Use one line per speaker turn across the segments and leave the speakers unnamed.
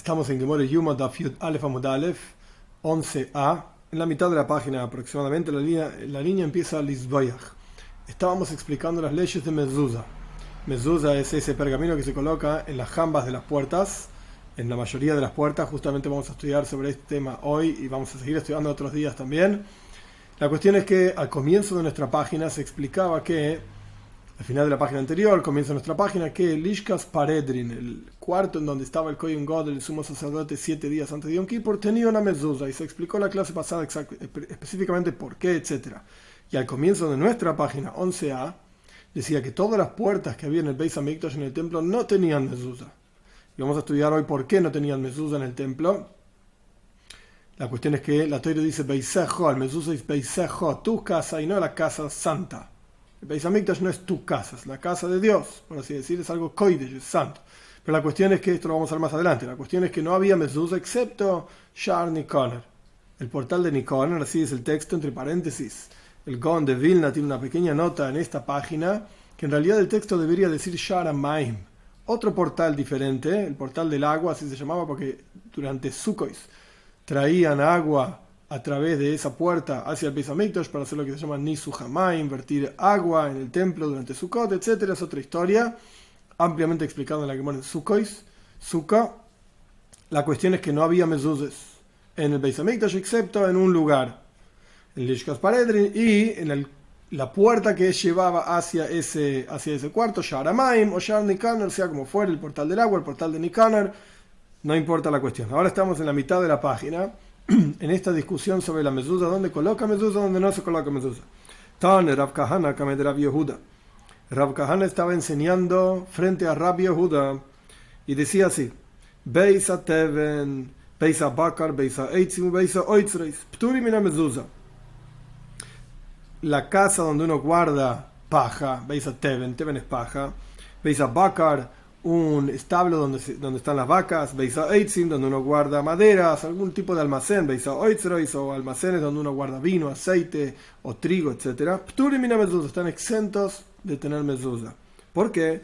Estamos en Gemore Yuma Daf Yud Alef Amud Alef 11a. En la mitad de la página aproximadamente la línea empieza a Lisboyach. Estábamos explicando las leyes de Mezuzah. Mezuzah es ese pergamino que se coloca en las jambas de las puertas, en la mayoría de las puertas. Justamente vamos a estudiar sobre este tema hoy y vamos a seguir estudiando otros días también. La cuestión es que al comienzo de nuestra página se explicaba que, al final de la página anterior, comienza nuestra página, que Lishkas Paredrin, el cuarto en donde estaba el Kohen Gadol, el sumo sacerdote, 7 días antes de Yom Kippur, tenía una mezuzah, y se explicó la clase pasada específicamente por qué, etc. Y al comienzo de nuestra página 11a, decía que todas las puertas que había en el Beis Hamikdash, en el templo, no tenían mezuzah. Y vamos a estudiar hoy por qué no tenían mezuzah en el templo. La cuestión es que la Torah dice Beisejo, el mezuzah es Beisejo, tu casa, y no la casa santa. El Beis Hamikdash no es tu casa, es la casa de Dios, por así decir, es algo kodesh, es santo. Pero la cuestión es que, esto lo vamos a ver más adelante, la cuestión es que no había mezuzah excepto Shar Nikoner, el portal de Nikoner, así es el texto, entre paréntesis. El Gaon de Vilna tiene una pequeña nota en esta página, que en realidad el texto debería decir Shar Hamaim, otro portal diferente, el portal del agua, así se llamaba, porque durante Sukkot traían agua a través de esa puerta hacia el Beis Hamikdash para hacer lo que se llama Nisu Hamay, invertir agua en el templo durante Sukkot, etc. Es otra historia, ampliamente explicada en la Gemara de Sukkot. La cuestión es que no había mezuzahs en el Beis Hamikdash excepto en un lugar, en Lishkas Paredrin, y en la puerta que llevaba hacia ese cuarto, Shar Hamaim o Shar Nikaner, sea como fuera, el portal del agua, el portal de Nikaner, no importa la cuestión. Ahora estamos en la mitad de la página, en esta discusión sobre la mezuzah, dónde coloca mezuzah, dónde no se coloca mezuzah. Tan Rav Kahana Kamed Rav Yehuda. Rav Kahana estaba enseñando frente a Rav Yehuda y decía así: Beis Teven, Beis Bakar, Beis Eitzim, Beis Oitzreis, Pturi mina mezuzah. La casa donde uno guarda paja, Beis Teven, Teven es paja, Beis Bakar, un establo donde están las vacas, Beis Eitzim, donde uno guarda maderas, algún tipo de almacén, Beis Oitzreis, o almacenes donde uno guarda vino, aceite o trigo, etc. Pturi mina mezuzah, están exentos de tener mezuzah. ¿Por qué?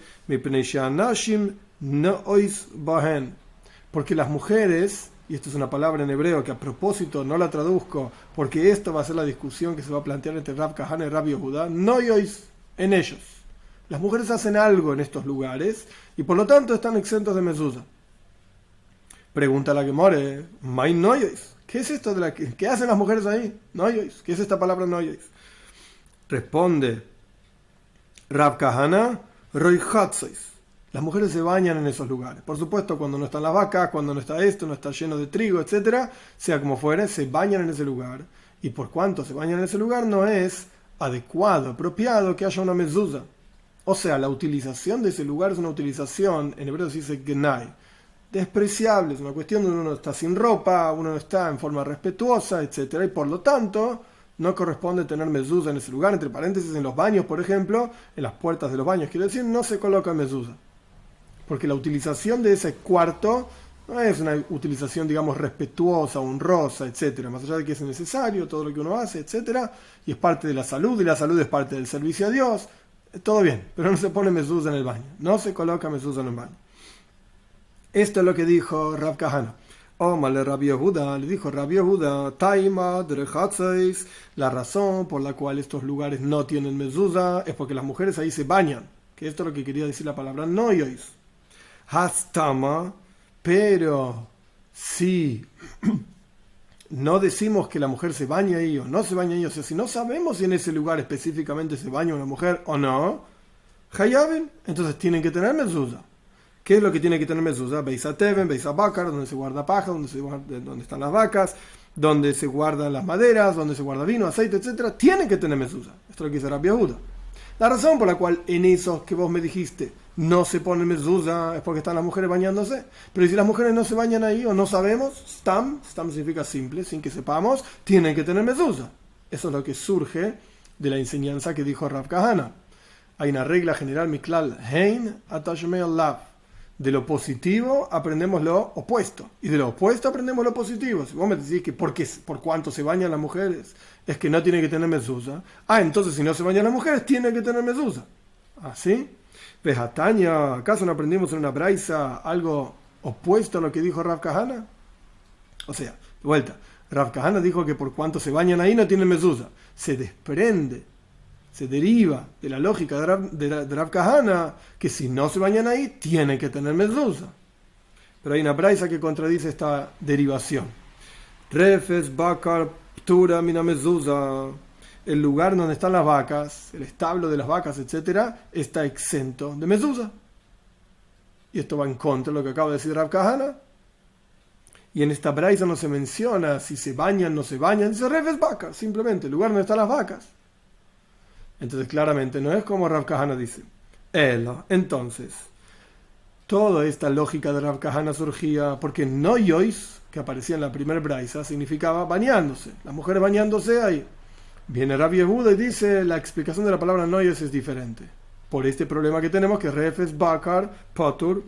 Porque las mujeres, y esto es una palabra en hebreo que a propósito no la traduzco, porque esto va a ser la discusión que se va a plantear entre Rav Kahana y Rav Yehuda, no yois en ellos. Las mujeres hacen algo en estos lugares y por lo tanto están exentos de mezuzah. Pregunta la Gemore, ¿May noyois? ¿Qué es esto qué hacen las mujeres ahí? Noyois. ¿Qué es esta palabra noyois? Responde Rav Kahana, roichatzois. Las mujeres se bañan en esos lugares. Por supuesto, cuando no están las vacas, cuando no está esto, no está lleno de trigo, etc., sea como fuere, se bañan en ese lugar. Y por cuanto se bañan en ese lugar, no es adecuado, apropiado que haya una mezuzah. O sea, la utilización de ese lugar es una utilización, en hebreo se dice gnai, despreciable, es una cuestión donde uno está sin ropa, uno no está en forma respetuosa, etc. Y por lo tanto, no corresponde tener mezuzah en ese lugar. Entre paréntesis, en los baños, por ejemplo, en las puertas de los baños, quiero decir, no se coloca mezuzah. Porque la utilización de ese cuarto no es una utilización, digamos, respetuosa, honrosa, etc. Más allá de que es necesario todo lo que uno hace, etc. Y es parte de la salud, y la salud es parte del servicio a Dios. Todo bien, pero no se pone mezuzah en el baño. No se coloca mezuzah en el baño. Esto es lo que dijo Rav Kahana. Omale Rav Yehuda, le dijo Rav Yehuda, Taima Drechatzais, la razón por la cual estos lugares no tienen mezuzah es porque las mujeres ahí se bañan. Que esto es lo que quería decir la palabra noyois. Hastama, pero si no decimos que la mujer se baña ahí o no se baña ahí, o sea, si no sabemos si en ese lugar específicamente se baña una mujer o no, Hayaben, entonces tienen que tener mezuzah. ¿Qué es lo que tiene que tener mezuzah? Beis Teven, Beis Bakar, donde se guarda paja, donde están las vacas, donde se guardan las maderas, donde se guarda vino, aceite, etc. Tienen que tener mezuzah. Esto es lo que dice Rav Yehuda. La razón por la cual en esos que vos me dijiste no se pone mezuzah es porque están las mujeres bañándose. Pero si las mujeres no se bañan ahí o no sabemos, stam significa simple, sin que sepamos, tienen que tener mezuzah. Eso es lo que surge de la enseñanza que dijo Rav Kahana. Hay una regla general, Miklal Hein Atashmei Lav. De lo positivo aprendemos lo opuesto. Y de lo opuesto aprendemos lo positivo. Si vos me decís que por cuánto se bañan las mujeres es que no tienen que tener mezuzah. Entonces si no se bañan las mujeres, tienen que tener mezuzah. ¿Así? Vejataña, ¿acaso no aprendimos en una braisa algo opuesto a lo que dijo Rav Kahana. O sea, de vuelta, Rav Kahana dijo que por cuanto se bañan ahí no tienen mezuzá. Se desprende, se deriva de la lógica de Rav Kahana que si no se bañan ahí tienen que tener mezuzá. Pero hay una braisa que contradice esta derivación. Refes bakar ptura mina mezuzá. El lugar donde están las vacas, el establo de las vacas, etcétera, está exento de mezuzá. Y esto va en contra de lo que acaba de decir Rav Kahana. Y en esta braisa no se menciona si se bañan o no se bañan. Dice refes bakar, simplemente el lugar donde están las vacas. Entonces claramente no es como Rav Kahana dice. Entonces, toda esta lógica de Rav Kahana surgía porque no yois, que aparecía en la primera braisa, significaba bañándose. Las mujeres bañándose ahí. Viene Rabbi Yehuda y dice la explicación de la palabra noyes es diferente. Por este problema que tenemos que refes bakar patur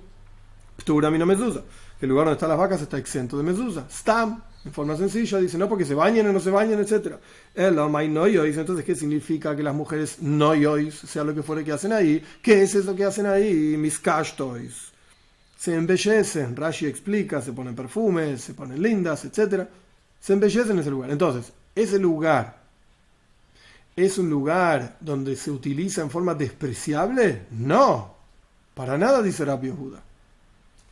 ptura mina mezuzá. El lugar donde están las vacas está exento de mezuzá. Stam, en forma sencilla, dice no porque se bañen o no se bañen, etc. Entonces, ¿qué significa que las mujeres noyois, sea lo que fuera que hacen ahí? ¿Qué es eso que hacen ahí? Miskashtois. Se embellecen, Rashi explica, se ponen perfumes, se ponen lindas, etc. Se embellecen en ese lugar. Entonces, ese lugar ¿es un lugar donde se utiliza en forma despreciable? No, para nada, dice Rabbi Yehuda.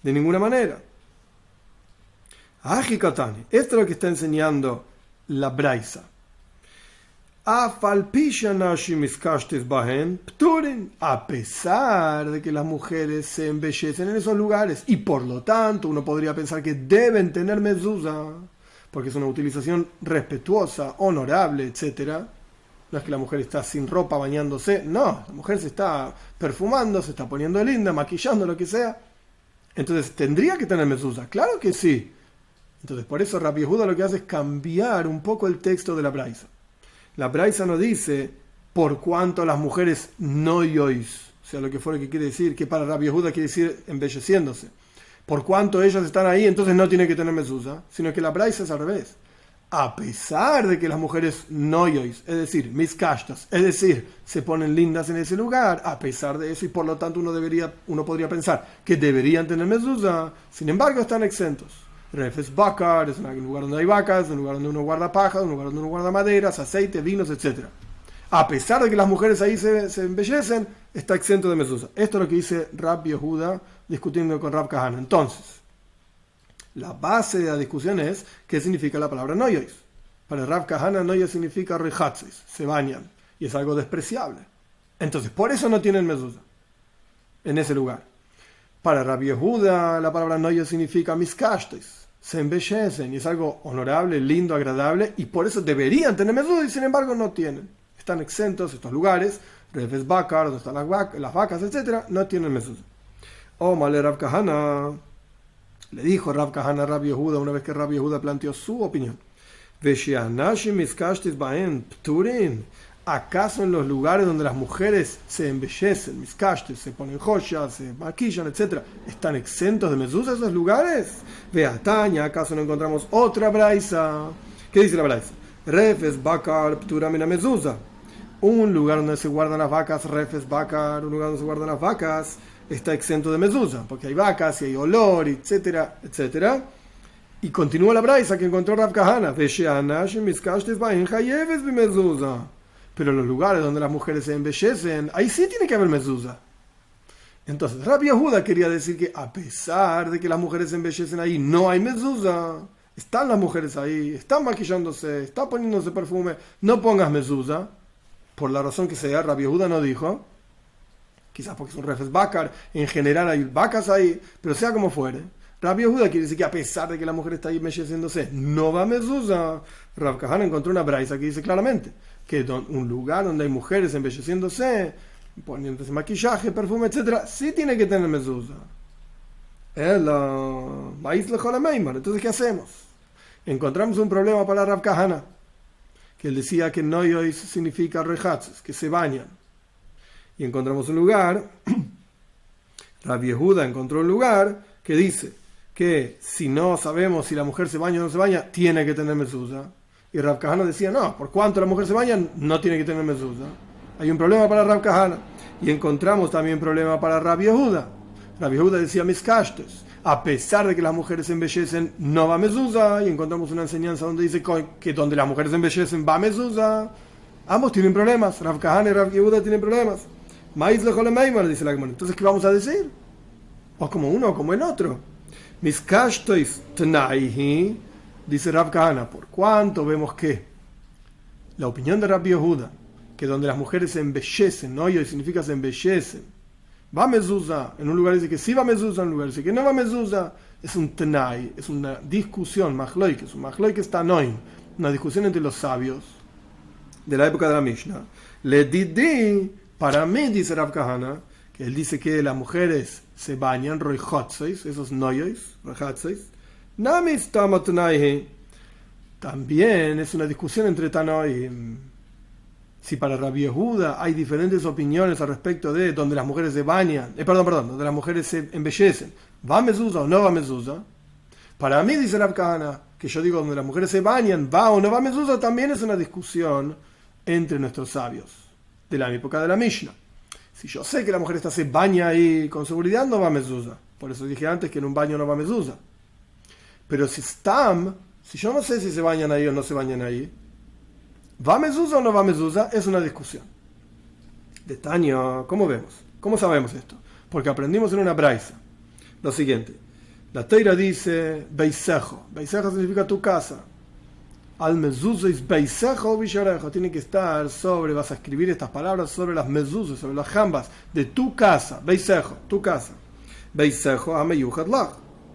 De ninguna manera. Ajikatani, esto es lo que está enseñando la Braisa. A pesar de que las mujeres se embellecen en esos lugares y por lo tanto uno podría pensar que deben tener mezuzá, porque es una utilización respetuosa, honorable, etcétera. No es que la mujer está sin ropa bañándose, no, la mujer se está perfumando, se está poniendo linda, maquillando, lo que sea. Entonces, ¿tendría que tener mezuzá? Claro que sí. Entonces, por eso Rabbi Yehuda lo que hace es cambiar un poco el texto de la Braisa. La Braisa no dice por cuanto las mujeres no yois, o sea, lo que fuera que quiere decir, que para Rabbi Yehuda quiere decir embelleciéndose. Por cuanto ellas están ahí, entonces no tiene que tener mezuzá, sino que la Braisa es al revés. A pesar de que las mujeres noyois, es decir, miskashtas, es decir, se ponen lindas en ese lugar, a pesar de eso, y por lo tanto uno podría pensar que deberían tener mezuzá, sin embargo están exentos. Refes bakar es un lugar donde hay vacas, un lugar donde uno guarda paja, un lugar donde uno guarda maderas, aceite, vinos, etc. A pesar de que las mujeres ahí se embellecen, está exento de mezuzá. Esto es lo que dice Rabbi Yehuda discutiendo con Rav Kahana. Entonces, la base de la discusión es qué significa la palabra noyois. Para Rav Kahana, noyois significa rehatzis, se bañan, y es algo despreciable. Entonces, por eso no tienen mezuzá en ese lugar. Para Rabbi Yehuda, la palabra noyois significa miskashtes, se embellecen, y es algo honorable, lindo, agradable, y por eso deberían tener mezuzá, y sin embargo no tienen. Están exentos estos lugares, refes bakar, donde están las vacas, etc., no tienen mezuzá. Oh, male Rav Kahana. Le dijo Rav Kahana a Rabbi Yehuda una vez que Rabbi Yehuda planteó su opinión. ¿Acaso en los lugares donde las mujeres se embellecen, miskashtes, se ponen joyas, se maquillan, etc., están exentos de mezuzá esos lugares? Veataña, ¿acaso no encontramos otra braisa? ¿Qué dice la braisa? Refes bakar ptura mina mezuzá. Un lugar donde se guardan las vacas, refes bakar, un lugar donde se guardan las vacas, está exento de mezuzá, porque hay vacas y hay olor, etcétera, etcétera. Y continúa la braisa que encontró Rav Kahana. Pero en los lugares donde las mujeres se embellecen, ahí sí tiene que haber mezuzá. Entonces, Rabbi Yehuda quería decir que a pesar de que las mujeres se embellecen ahí, no hay mezuzá. Están las mujeres ahí, están maquillándose, están poniéndose perfume, no pongas mezuzá. Por la razón que sea, Rabbi Yehuda no dijo. Quizás porque es un refes bakar, en general hay vacas ahí, pero sea como fuere. Rabbi Yehuda quiere decir que a pesar de que la mujer está ahí embelleciéndose, no va a mezuzá. Rav Kahana encontró una braisa que dice claramente que un lugar donde hay mujeres embelleciéndose, poniéndose maquillaje, perfume, etc., sí tiene que tener mezuzá. Entonces, ¿qué hacemos? Encontramos un problema para Rav Kahana, que él decía que noyois significa rehatzes, que se bañan. Y encontramos un lugar, Rabbi Yehuda encontró un lugar que dice que si no sabemos si la mujer se baña o no se baña, tiene que tener mezuzá. Y Rav Kahana decía, no, por cuanto la mujer se baña, no tiene que tener mezuzá. Hay un problema para Rav Kahana. Y encontramos también un problema para Rabbi Yehuda. Rabbi Yehuda decía miskashtes. a pesar de que las mujeres se embellecen, no va mezuzá, y encontramos una enseñanza donde dice que donde las mujeres se embellecen va mezuzá. Ambos tienen problemas, Rav Kahana y Rav Yehuda tienen problemas. Maíz lejole meimar, dice la Gemara. Entonces, ¿qué vamos a decir? O como uno o como el otro. Miskashtois tnaihi, dice Rav Kahana, por cuánto vemos que la opinión de Rav Yehuda, que donde las mujeres se embellecen, no y significa se embellecen, va mezuzá, en un lugar dice que sí va mezuzá, en un lugar dice que no va mezuzá, es un tenai, es una discusión, mahloik, es un mahloik tanoim, una discusión entre los sabios de la época de la Mishnah. Le didi, para mí, dice Rav Kahana, que él dice que las mujeres se bañan, roijotseis, esos noyois, roijotseis, namis tamotenaihi, también es una discusión entre tanoim. Si para Rabbi Yehuda hay diferentes opiniones al respecto de donde las mujeres se bañan, donde las mujeres se embellecen, ¿va mezuzá o no va mezuzá? Para mí, dice Rav Kahana, que yo digo donde las mujeres se bañan, ¿va o no va mezuzá? También es una discusión entre nuestros sabios de la época de la Mishnah. Si yo sé que la mujer se baña ahí con seguridad, no va mezuzá. Por eso dije antes que en un baño no va mezuzá. Pero si yo no sé si se bañan ahí o no se bañan ahí, ¿va mezuzá o no va mezuzá? Es una discusión. De Tanya, ¿cómo vemos? ¿Cómo sabemos esto? Porque aprendimos en una braisa lo siguiente. La Teira dice beisejo. Beisejo significa tu casa. Al mezuzá es beisejo o bisharejo. Tiene que estar sobre, vas a escribir estas palabras sobre las mezuzas, sobre las jambas de tu casa. Beisejo, tu casa. Beisejo ameyuchat lach.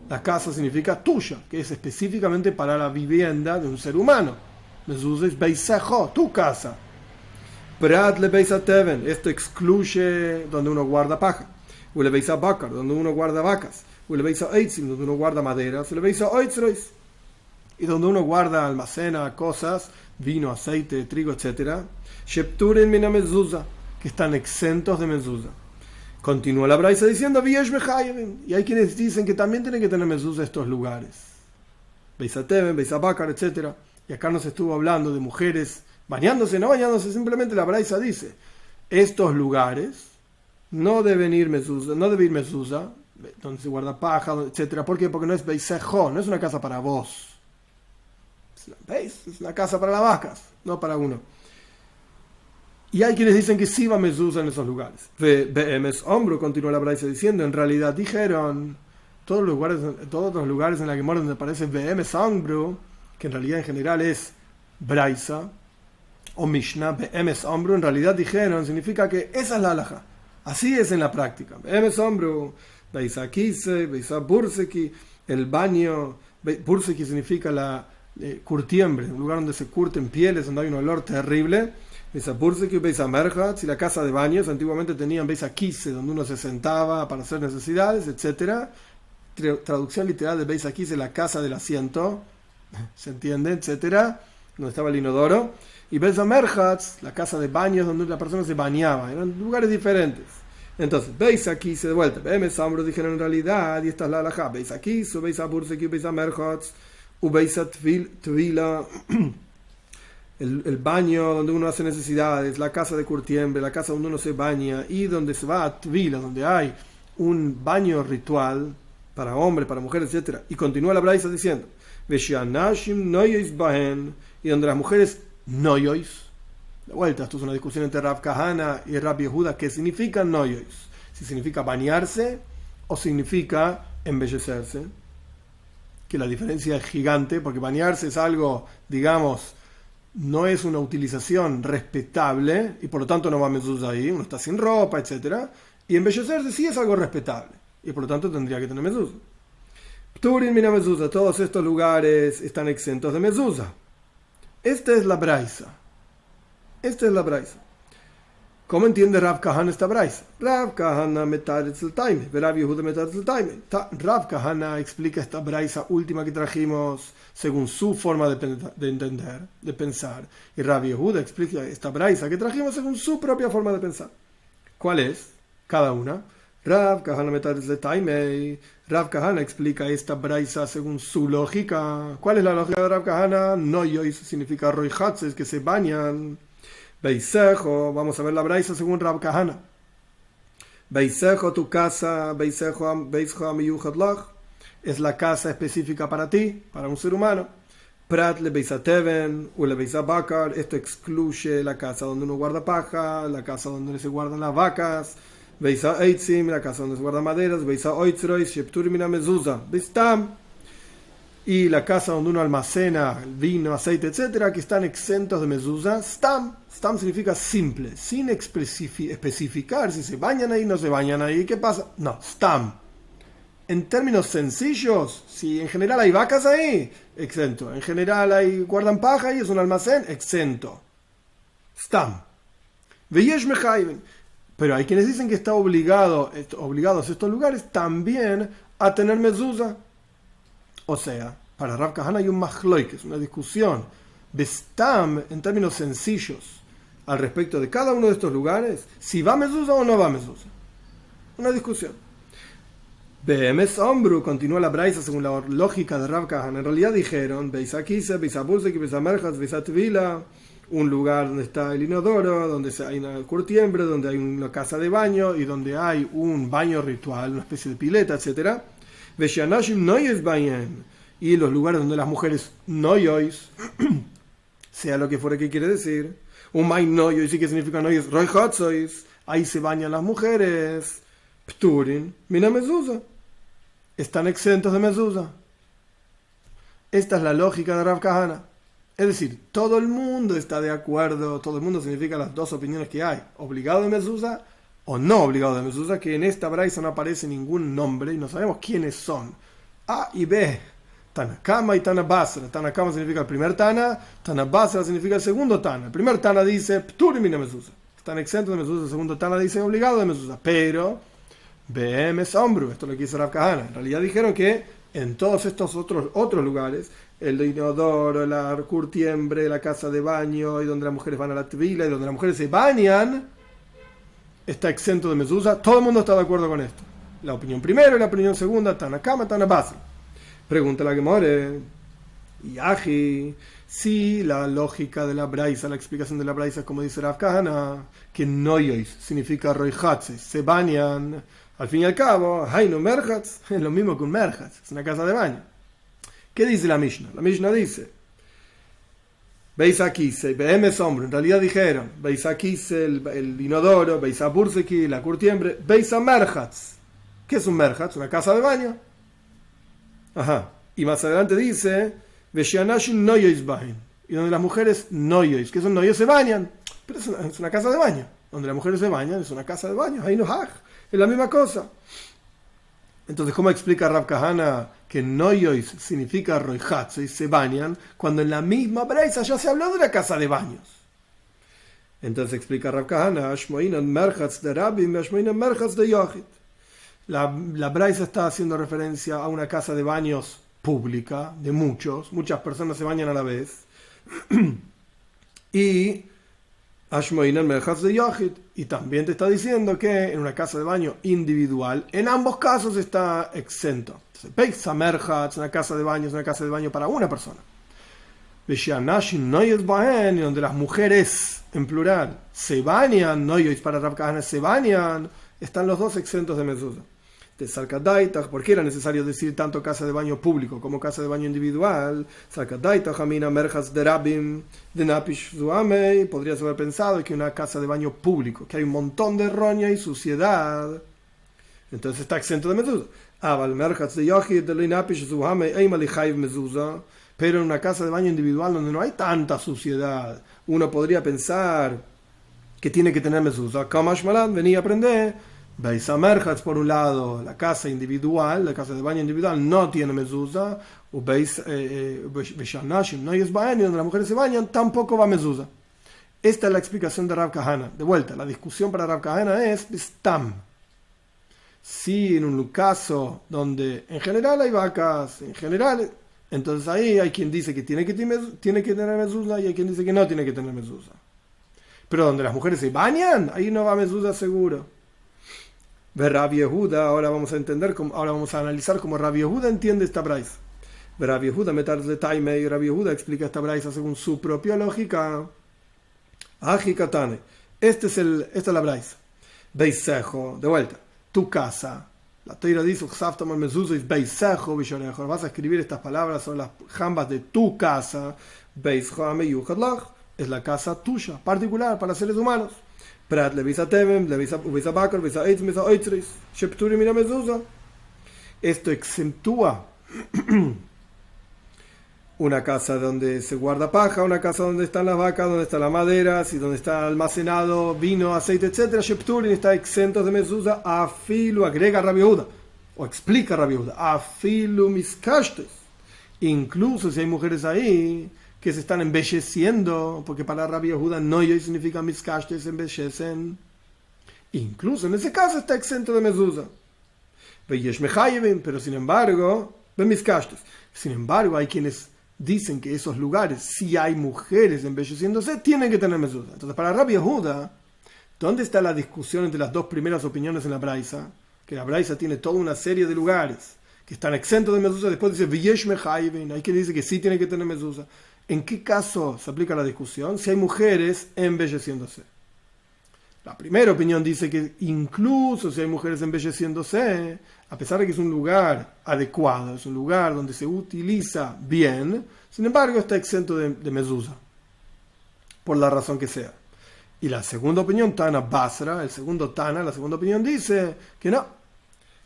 La casa significa tuya, que es específicamente para la vivienda de un ser humano. Mezuzá es beisejo, tu casa. Prat le beisateven. Esto excluye donde uno guarda paja. O le beisa bakar, donde uno guarda vacas. O le beisa eitzim, donde uno guarda madera. O le beisa oitzrois, y donde uno guarda, almacena cosas, vino, aceite, trigo, etc. Shepturen mina mezuzá, que están exentos de mezuzá. Continúa la braisa diciendo viesh bechayevim, y hay quienes dicen que también tienen que tener mezuzá estos lugares. Beisateven, beisabakar, etc. Y acá nos estuvo hablando de mujeres bañándose, no bañándose, simplemente la braisa dice estos lugares no deben ir mezuzá, no debe ir mezuzá, donde se guarda paja, etc. ¿Por qué? Porque no es beisejo, no es una casa para vos. ¿Veis? Es una casa para las vacas, no para uno. Y hay quienes dicen que sí va mezuzá en esos lugares. Be'emes hombro, continúa la braisa diciendo, en realidad dijeron todos los lugares en la Gemara donde aparece be'emes hombro, que en realidad en general es braisa o mishnah, be'emes hombro, en realidad dijeron, significa que esa es la halajá. Así es en la práctica. Be'emes hombro, beisa kise, beisa burseki, el baño, burseki significa la curtiembre, un lugar donde se curten pieles, donde hay un olor terrible. Beisa burseki, beisa merchatz, y la casa de baños, antiguamente tenían beisa kise, donde uno se sentaba para hacer necesidades, etc. Traducción literal de beisa kise, la casa del asiento, se entiende, etc. Donde estaba el inodoro. Y beisa merchatz, la casa de baños, donde la persona se bañaba. Eran lugares diferentes. Entonces, beisa kise de vuelta. Be'emes hombro dijeron en realidad, y esta es la halajá. Beisa kise, beisa burseki, beisa merchatz, ubeisa tvila, el baño donde uno hace necesidades, la casa de curtiembre, la casa donde uno se baña, y donde se va a tvila, donde hay un baño ritual para hombres, para mujeres, etc. Y continúa la braisa diciendo veshianashim noyois bahen, y donde las mujeres noyois, de vuelta, esto es una discusión entre Rav Kahana y Rav Yehuda, ¿qué significa noyois? Si significa bañarse o significa embellecerse, que la diferencia es gigante, porque bañarse es algo, digamos, no es una utilización respetable, y por lo tanto no va a mezuzá ahí, uno está sin ropa, etc. Y embellecerse sí es algo respetable, y por lo tanto tendría que tener mezuzá. Pturin mina mezuzá, todos estos lugares están exentos de mezuzá. Esta es la braisa. ¿Cómo entiende Rav Kahana esta braisa? Rav Kahana metaretz el taime, Rav Yehuda metaretz el taime. Rav Kahana explica esta braisa última que trajimos según su forma de entender, de pensar. Y Rav Yehuda explica esta braisa que trajimos según su propia forma de pensar. ¿Cuál es? Cada una. Rav Kahana metaretz el taime. Rav Kahana explica esta braisa según su lógica. ¿Cuál es la lógica de Rav Kahana? No yois significa roihatzes, que se bañan. Beisejo, vamos a ver la braisa según Rav Kahana. Beisejo, tu casa, beisejo amiyuchat lach. es la casa específica para ti, para un ser humano. Prat le beisateven o le beisabakar, esto excluye la casa donde uno guarda paja, la casa donde se guardan las vacas, beisa eitzim, la casa donde se guardan maderas, beisa oitzrois, shepturimina mezuza, beistam, y la casa donde uno almacena vino, aceite, etcétera, que están exentos de mezuza. Stam, stam significa simple, sin especificar si se bañan ahí, no se bañan ahí, ¿qué pasa? No, stam. En términos sencillos, si en general hay vacas ahí, exento. En general guardan paja y es un almacén, exento. Stam. Veyesh mechayven. Pero hay quienes dicen que está obligados estos lugares también a tener mezuzá. O sea, para Rav Kahana hay un mahloik, que es una discusión. Bestam, en términos sencillos, al respecto de cada uno de estos lugares, si va mezuzá o no va mezuzá. Una discusión. Behemes Ombru, continúa la braisa según la lógica de Rav Kahana. En realidad dijeron, Beisakise, Beisabulseki, Beisamerjas, Beisatvila, un lugar donde está el inodoro, donde hay una curtiembre, donde hay una casa de baño y donde hay un baño ritual, una especie de pileta, etc. Veshanashim noyes bayen, y los lugares donde las mujeres noyois, sea lo que fuera que quiere decir, un may noyois, sí que significa noyes, roichotzois, ahí se bañan las mujeres, pturin, mina mezuza. Están exentos de mezuzá. Esta es la lógica de Rav Kahana. Es decir, todo el mundo está de acuerdo, todo el mundo significa las dos opiniones que hay, obligado de mezuzá o no obligado de mezuzá, que en esta braisa no aparece ningún nombre y no sabemos quiénes son. A y B, Tanakama y Tana Basra. Tanakama significa el primer Tana, Tana Basra significa el segundo Tana. El primer Tana dice Ptur mina mezuzá, están exentos de mezuzá. El segundo Tana dice obligado de mezuzá. Pero BM Sombru, esto es lo que dice Rav Kahana. En realidad dijeron que en todos estos otros lugares, el de inodoro, la curtiembre, la casa de baño, y donde las mujeres van a la tvila, y donde las mujeres se bañan, está exento de mezuzá. Todo el mundo está de acuerdo con esto. La opinión primera y la opinión segunda, Tanakama, Tanabasa. Pregunta la Gemore, y Aji, si la lógica de la braisa, la explicación de la braisa es como dice Rav Kahana, que noyois significa roihatze, se bañan. Al fin y al cabo, Hainu Merhatz es lo mismo que un Merhatz, es una casa de baño. ¿Qué dice la Mishnah? La Mishnah dice, veis aquí, BM Sombro, en realidad dijeron, veis aquí el inodoro, veis a Burseki, la curtiembre, veis a Merhatz. ¿Qué es un Merhatz? Una casa de baño. Ajá. Y más adelante dice, Veshianashin noyois bahin, y donde las mujeres noyois, que son noyois, se bañan. Pero es una casa de baño. Donde las mujeres se bañan, es una casa de baño. Hainu Haj. Es la misma cosa. Entonces, ¿cómo explica Rav Kahana que noyois significa roihatz y se bañan cuando en la misma braisa ya se habló de la casa de baños? Entonces explica Rav Kahana, Ashmoinan merchatz de Rabim, Ashmoinan merchatz de Yochid. La braisa está haciendo referencia a una casa de baños pública, de muchas personas se bañan a la vez. Y Ashmoinan merchatz de Yochid. Y también te está diciendo que en una casa de baño individual, en ambos casos está exento. Peisa merchatz, una casa de baño, es una casa de baño para una persona. Veshianashin noyes bahen, donde las mujeres, en plural, se bañan, noyes para Rav Kahana se bañan, están los dos exentos de mezuzá. De Sarkadaitach, ¿por qué era necesario decir tanto casa de baño público como casa de baño individual? Sarkadaitach, Amina Merjas de Rabim, de Napish Zuamei, podrías haber pensado que una casa de baño público, que hay un montón de roña y suciedad, entonces está exento de mezuzá. Aval Merjas de Yochid, de Napish Zuamei, Eimali Chayv mezuzá. Pero en una casa de baño individual donde no hay tanta suciedad, uno podría pensar que tiene que tener mezuzá. Kamash Malan, venía a aprender. Beis Merchatz, por un lado, la casa individual, la casa de baño individual no tiene mezuzá, o Beis Beshanashim, no es baño, donde las mujeres se bañan, tampoco va mezuzá. Esta es la explicación de Rav Kahana. De vuelta, la discusión para Rav Kahana es Stam. Si en un caso donde en general hay vacas, en general, entonces ahí hay quien dice que tiene que tener mezuzá y hay quien dice que no tiene que tener mezuzá. Pero donde las mujeres se bañan, ahí no va mezuzá seguro. Ve Rabbi Yehuda, ahora vamos a analizar cómo Rabbi Yehuda entiende esta braisa. Ve Rabbi Yehuda metar de taime, y Rabbi Yehuda explica esta braisa según su propia lógica. Aji katane. Esta es la braisa. Beisejo, de vuelta, tu casa. La Teira dice, vas a escribir estas palabras sobre las jambas de tu casa. Es la casa tuya, particular para seres humanos. Esto exentúa una casa donde se guarda paja, una casa donde están las vacas, donde están las maderas y donde está almacenado vino, aceite, etc. Shepturin está exento de mezuzá, afilu, agrega Rabbi Yehuda, o explica Rabbi Yehuda, afilu miskashtes. Incluso si hay mujeres ahí que se están embelleciendo, porque para Rabbi Yehuda no yo significa miskashtes, embellecen. Incluso en ese caso está exento de mezuzá. Pero sin embargo, hay quienes dicen que esos lugares, si hay mujeres embelleciéndose, tienen que tener mezuzá. Entonces, para Rabbi Yehuda, ¿dónde está la discusión entre las dos primeras opiniones en la Braisa? Que la Braisa tiene toda una serie de lugares que están exentos de mezuzá. Después dice, hay quien dice que sí tienen que tener mezuzá. ¿En qué caso se aplica la discusión? Si hay mujeres embelleciéndose. La primera opinión dice que incluso si hay mujeres embelleciéndose, a pesar de que es un lugar adecuado, es un lugar donde se utiliza bien, sin embargo está exento de mezuzá, por la razón que sea. Y la segunda opinión, Tana Basra, la segunda opinión dice que no,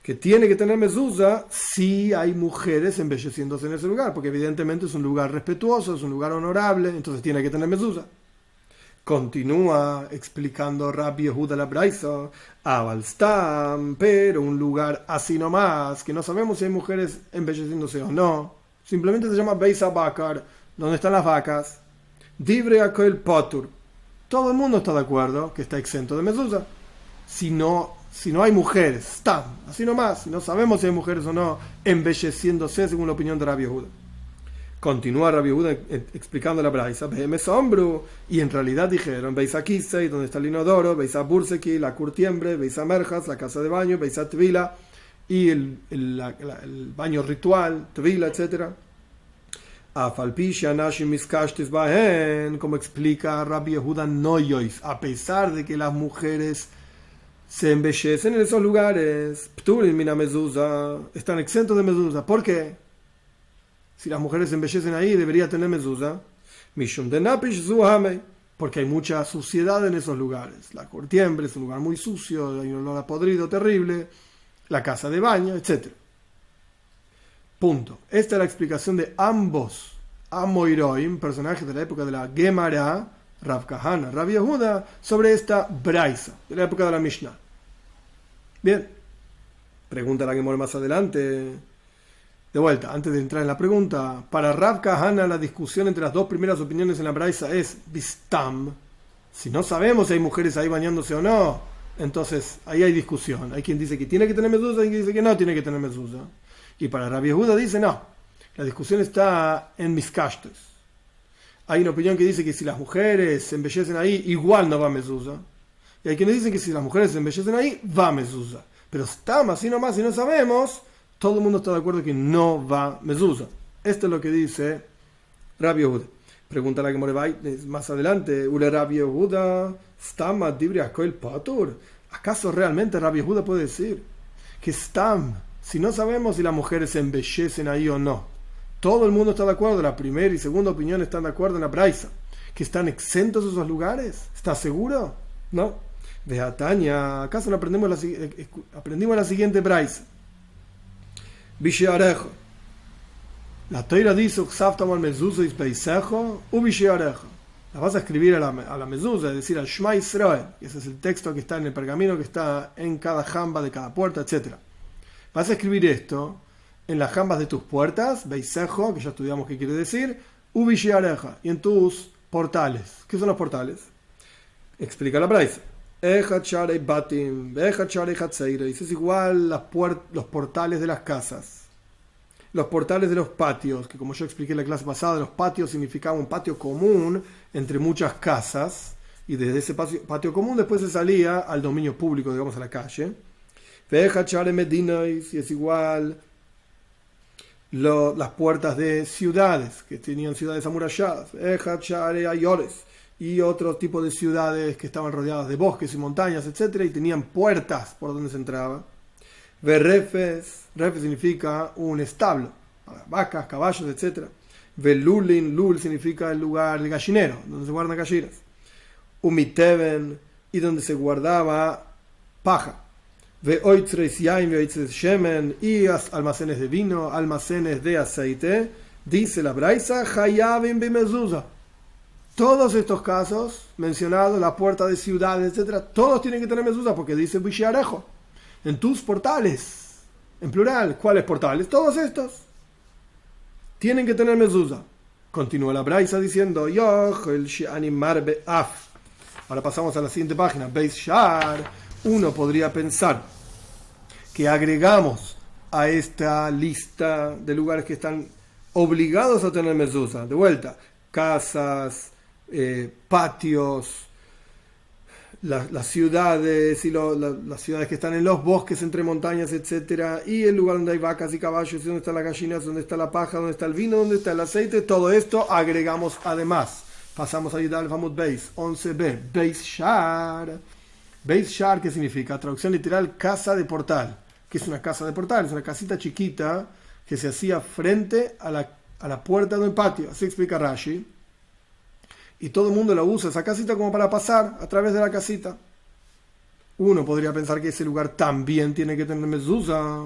que tiene que tener mezuzá si hay mujeres embelleciéndose en ese lugar, porque evidentemente es un lugar respetuoso, es un lugar honorable, entonces tiene que tener mezuzá. Continúa explicando Rabbi Yehuda la Braisa, Avalstam, pero un lugar así nomás, que no sabemos si hay mujeres embelleciéndose o no, simplemente se llama Beis Bakar, donde están las vacas, Dibre Akoel Potur. Todo el mundo está de acuerdo que está exento de mezuzá. Si no hay mujeres, Stam, así nomás, si no sabemos si hay mujeres o no embelleciéndose según la opinión de Rabbi Yehuda. Continúa Rabbi Yehuda explicando la Braisa, y en realidad dijeron, Beis Akisei, donde está el inodoro, Beis Burseki, la curtiembre, Beis Merjas, la casa de baño, Beis Tvila, y el baño ritual, Tvila, etc. Como explica Rabbi Yehuda Noyois, a pesar de que las mujeres se embellecen en esos lugares, Pturin mina mezuzá, están exentos de mezuzá. ¿Por qué? Si las mujeres se embellecen ahí, debería tener mezuzá. Mishum de napish zuhamei, porque hay mucha suciedad en esos lugares. La curtiembre es un lugar muy sucio, hay un olor a podrido terrible, la casa de baño, etc. Punto. Esta es la explicación de ambos Amoiroim, personajes de la época de la Gemara, Rav Kahana, Rabbi Yehuda, sobre esta Braisa, de la época de la Mishnah. Bien, pregunta la Gemara más adelante. De vuelta, antes de entrar en la pregunta, para Rav Kahana la discusión entre las dos primeras opiniones en la Braisa es Bistam. Si no sabemos si hay mujeres ahí bañándose o no, entonces ahí hay discusión. Hay quien dice que tiene que tener mezuzá y quien dice que no tiene que tener mezuzá. Y para Rabbi Yehuda dice no, la discusión está en miskashtes. Hay una opinión que dice que si las mujeres se embellecen ahí, igual no va mezuzá. Y hay quienes dicen que si las mujeres se embellecen ahí, va mezuzá. Pero estamos así nomás, si no sabemos, todo el mundo está de acuerdo que no va mezuzá. Esto es lo que dice Rabbi Yehuda. Pregunta la Gemara más adelante, Ule Rabbi Yehuda, Stam Dibri Akoel Patur. ¿Acaso realmente Rabbi Yehuda puede decir que Stam, si no sabemos si las mujeres se embellecen ahí o no, todo el mundo está de acuerdo, la primera y segunda opinión están de acuerdo en la Braisa, que están exentos de esos lugares? ¿Estás seguro? No. De Ataña, ¿acaso no aprendimos la siguiente Braisa? Bisharejo. La Teira dice, la vas a escribir a la mezuzá, es decir, al Shema Israel. Ese es el texto que está en el pergamino, que está en cada jamba de cada puerta, etc. Vas a escribir esto en las jambas de tus puertas, Beisejo, que ya estudiamos qué quiere decir, Ubishiareja, y en tus portales. ¿Qué son los portales? Explica la Braisa. Es igual los portales de las casas, los portales de los patios, que como yo expliqué en la clase pasada, los patios significaban un patio común entre muchas casas, y desde ese patio común después se salía al dominio público, digamos, a la calle. Y es igual las puertas de ciudades, que tenían ciudades amuralladas, y otro tipo de ciudades que estaban rodeadas de bosques y montañas, etc., y tenían puertas por donde se entraba. Verrefes, refes significa un establo, vacas, caballos, etc. Velulin, lul significa el lugar del gallinero, donde se guardan gallinas. Umiteven, y donde se guardaba paja. Veoitzres yain, veoitzres shemen, y almacenes de vino, almacenes de aceite. Dice la Braisa, hayavim bimezuzah. Todos estos casos mencionados, la puerta de ciudades, etc., todos tienen que tener mezuzah, porque dice Bisharejo. En tus portales, en plural, ¿cuáles portales? Todos estos tienen que tener mezuzah. Continúa la Braisa diciendo, ahora pasamos a la siguiente página. Beis Shar. Uno podría pensar que agregamos a esta lista de lugares que están obligados a tener mezuzah, de vuelta, casas, patios, las ciudades y las ciudades que están en los bosques entre montañas, etcétera, y el lugar donde hay vacas y caballos, y donde están las gallinas, donde está la paja, donde está el vino, donde está el aceite, todo esto agregamos además. Pasamos a Yudal Famut Beis 11b, Beis Shar. Beis Shar, ¿qué significa? Traducción literal, casa de portal. ¿Qué es una casa de portal? Es una casita chiquita que se hacía frente a la puerta de un patio. Así explica Rashi. Y todo el mundo la usa, esa casita, como para pasar a través de la casita. Uno podría pensar que ese lugar también tiene que tener mezuzah.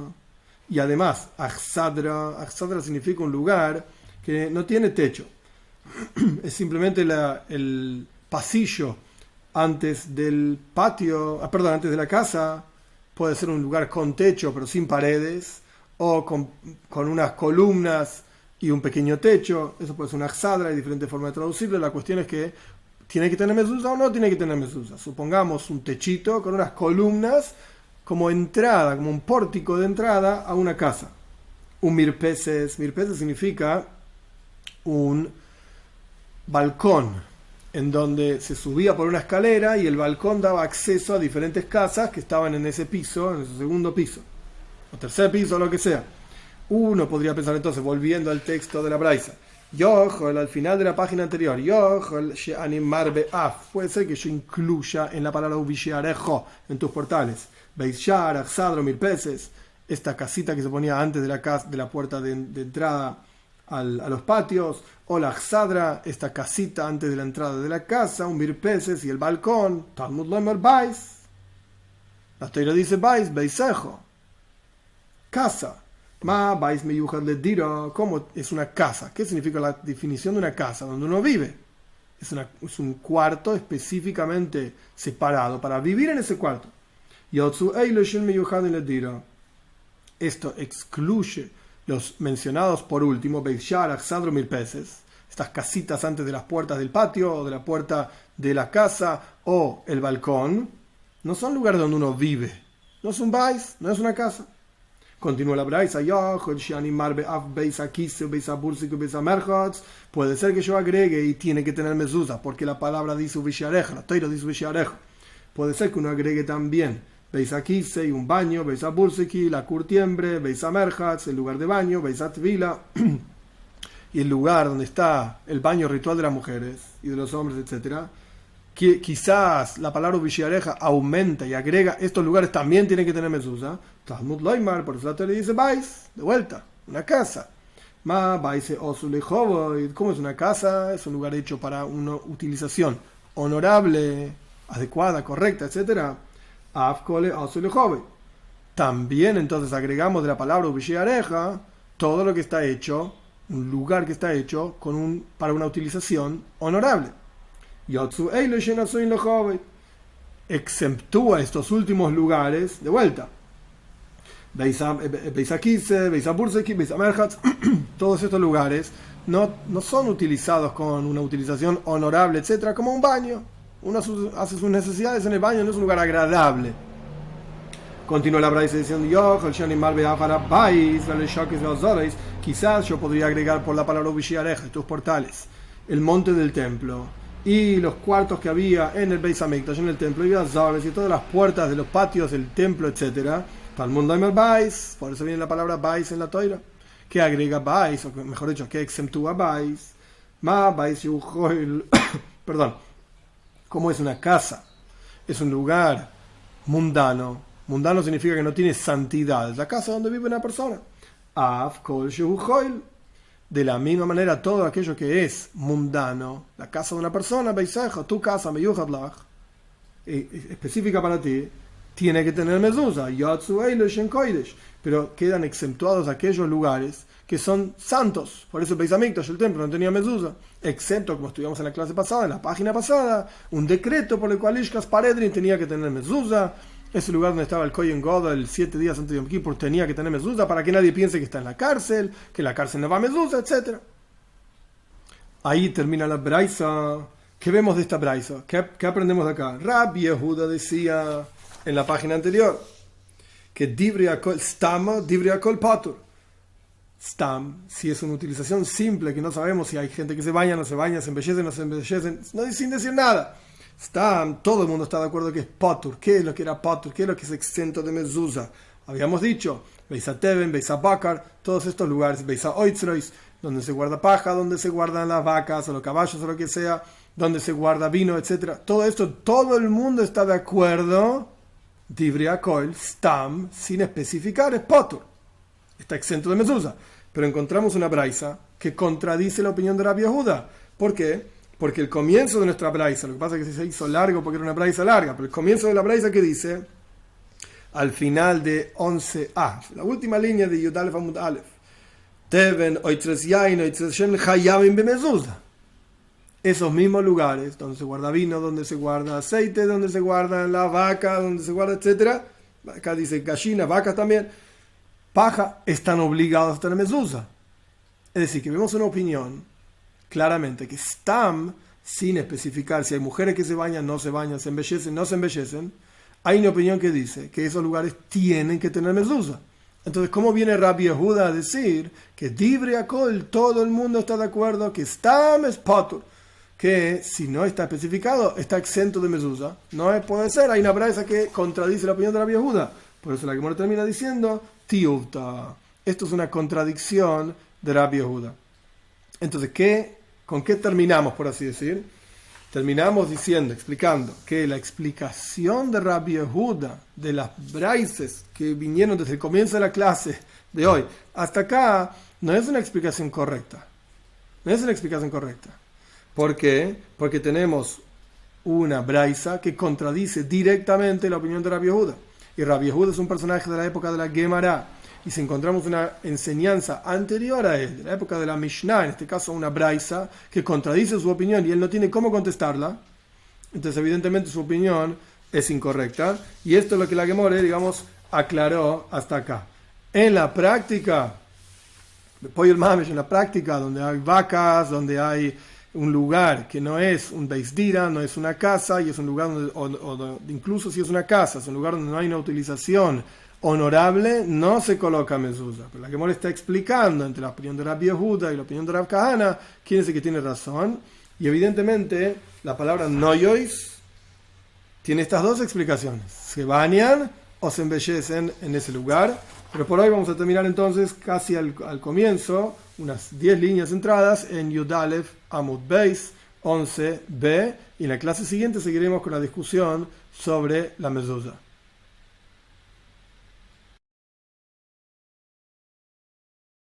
Y además, Achsadra significa un lugar que no tiene techo. Es simplemente el pasillo antes del patio, antes de la casa. Puede ser un lugar con techo pero sin paredes, o con unas columnas y un pequeño techo. Eso puede ser una Achsadra, hay diferentes formas de traducirlo. La cuestión es que ¿tiene que tener mezuzah o no tiene que tener mezuzah? Supongamos un techito con unas columnas como entrada, como un pórtico de entrada a una casa. Un mirpeses significa un balcón en donde se subía por una escalera y el balcón daba acceso a diferentes casas que estaban en ese piso, en ese segundo piso, o tercer piso, o lo que sea. Uno podría pensar entonces, volviendo al texto de la Braisa, Yochol, al final de la página anterior, Yochol, she'anim marbe af, puede ser que yo incluya en la palabra ubisharejo, en tus portales, Beis Shar, Achsadro, Mirpeses, esta casita que se ponía antes de la puerta de entrada a los patios, o la Achsadra, esta casita antes de la entrada de la casa, un Mirpeses y el balcón, Talmud Lomer Bais. La Torá dice Bais, Beisejo, casa. Ma Bais Meyuchad le diro, ¿cómo es una casa? ¿Qué significa la definición de una casa? Donde uno vive. Es un cuarto específicamente separado para vivir en ese cuarto. Yotzu Eiloshin Meyuchad le diro. Esto excluye los mencionados por último, Beis Shar, Achsadro, Mirpeses, estas casitas antes de las puertas del patio o de la puerta de la casa o el balcón. No son lugares donde uno vive. No es un Bais, no es una casa. Continúa la Braisa, puede ser que yo agregue y tiene que tener mezuzah, porque la palabra dice ubishareja, la Torá dice ubishareja. Puede ser que uno agregue también Beis Akise y un baño, Beis Abursiki, la curtiembre, Beis Amerhatz, el lugar de baño, Beis Atvila, y el lugar donde está el baño ritual de las mujeres y de los hombres, etc. Que quizás la palabra ubishareja aumenta y agrega estos lugares también tienen que tener mezuzah. Talmud Loimar, por eso la Torá dice Bais, de vuelta, una casa. Ma Bais Osulejovoid, ¿cómo es una casa? Es un lugar hecho para una utilización honorable, adecuada, correcta, etc. Afkole Osulejovoid. También entonces agregamos de la palabra ubishareja todo lo que está hecho, un lugar que está hecho para una utilización honorable. Yotzu Eiloshin Asuin Lejovoid. Exceptúa estos últimos lugares, de vuelta. Beis Akise, Beis Aburseki, Beis Amerhatz, todos estos lugares no son utilizados con una utilización honorable, etcétera, como un baño. Uno hace sus necesidades en el baño, no es un lugar agradable. Continúa la Braisa diciendo: quizás yo podría agregar por la palabra ubishareja, tus portales, el monte del templo y los cuartos que había en el Beis Hamikdash, en el templo, y las llaves y todas las puertas de los patios del templo, etcétera. Talmud Loimer Bais, por eso viene la palabra Bais en la Torá, que agrega Bais, o mejor dicho, que exentúa Bais. Ma Bais Yujoil, perdón, como es una casa, es un lugar mundano, Mundano significa que no tiene santidad. Es la casa donde vive una persona. Av kol shehu choil. De la misma manera, todo aquello que es mundano, la casa de una persona, beiseja, tu casa, meyuchat lach, específica para ti, tiene que tener mezuzá. Yotzu eilu shen kodesh. Pero quedan exceptuados aquellos lugares que son santos. Por eso el Beis Hamikdash, el templo, no tenía mezuzá. Excepto, como estudiamos en la clase pasada, en la página pasada, un decreto por el cual Ishkas Paredrin tenía que tener mezuzá. Ese lugar donde estaba el Kohen Gadol 7 días antes de Yom Kippur tenía que tener mezuzá para que nadie piense que está en la cárcel, que la cárcel no va a mezuzá, etc. Ahí termina la braisa. ¿Qué vemos de esta braisa? ¿Qué aprendemos de acá? Rabbi Yehuda decía en la página anterior que Divrei Hakol Stam, Divrei Hakol Patur. Stam, si es una utilización simple, que no sabemos si hay gente que se baña, no se baña, se embellecen, no se embellecen, no, sin decir nada. Todo el mundo está de acuerdo que es Patur. ¿Qué es lo que era Patur? ¿Qué es lo que es exento de mezuzá? Habíamos dicho, Beis HaTeven, Beis HaBakar, todos estos lugares, Beis HaOitzrois, donde se guarda paja, donde se guardan las vacas o los caballos o lo que sea, donde se guarda vino, etc. Todo esto, todo el mundo está de acuerdo. Divrei Hakol Stam, sin especificar, es Patur. Está exento de mezuzá. Pero encontramos una braisa que contradice la opinión de Rabbi Yehuda. ¿Por qué? Porque el comienzo de nuestra braisa, lo que pasa es que se hizo largo porque era una braisa larga, pero el comienzo de la braisa que dice, al final de 11a, la última línea de Yud Alef Amud Alef, Teven oitres yain oitres shem chayavim bemezuzá. Esos mismos lugares donde se guarda vino, donde se guarda aceite, donde se guarda la vaca, donde se guarda, etcétera, acá dice gallina, vacas también, paja, están obligados a tener mezuzá. Es decir, que vemos una opinión claramente que Stam, sin especificar si hay mujeres que se bañan, no se bañan, se embellecen, no se embellecen, hay una opinión que dice que esos lugares tienen que tener mezuzá. Entonces, ¿cómo viene Rabbi Yehuda a decir que Divrei Hakol, todo el mundo está de acuerdo que Stam es Patur? Que si no está especificado, está exento de mezuzá. No puede ser, hay una braisa que contradice la opinión de Rabbi Yehuda. Por eso la Gemara termina diciendo, Tiuvta. Esto es una contradicción de Rabbi Yehuda. Entonces, ¿con qué terminamos, por así decir? Terminamos diciendo, explicando, que la explicación de Rabbi Yehuda, de las braises que vinieron desde el comienzo de la clase de hoy hasta acá, no es una explicación correcta. No es una explicación correcta. ¿Por qué? Porque tenemos una braisa que contradice directamente la opinión de Rabbi Yehuda. Y Rabbi Yehuda es un personaje de la época de la Gemara. Y si encontramos una enseñanza anterior a él, de la época de la Mishnah, en este caso una braisa, que contradice su opinión y él no tiene cómo contestarla, entonces evidentemente su opinión es incorrecta. Y esto es lo que la Gemara, digamos, aclaró hasta acá. En la práctica, en la práctica, donde hay vacas, donde hay un lugar que no es un Beis Dira, no es una casa, y es un lugar donde, incluso si es una casa, es un lugar donde no hay una utilización honorable, no se coloca mezuzá. Pero la Gemara está explicando entre la opinión de Rabbi Yehuda y la opinión de Rav Kahana quién es el que tiene razón, y evidentemente la palabra noyois tiene estas dos explicaciones: se bañan o se embellecen en ese lugar. Pero por hoy vamos a terminar entonces casi al comienzo, unas 10 líneas entradas en Yud Alef Amud Beis 11b, y en la clase siguiente seguiremos con la discusión sobre la mezuzá.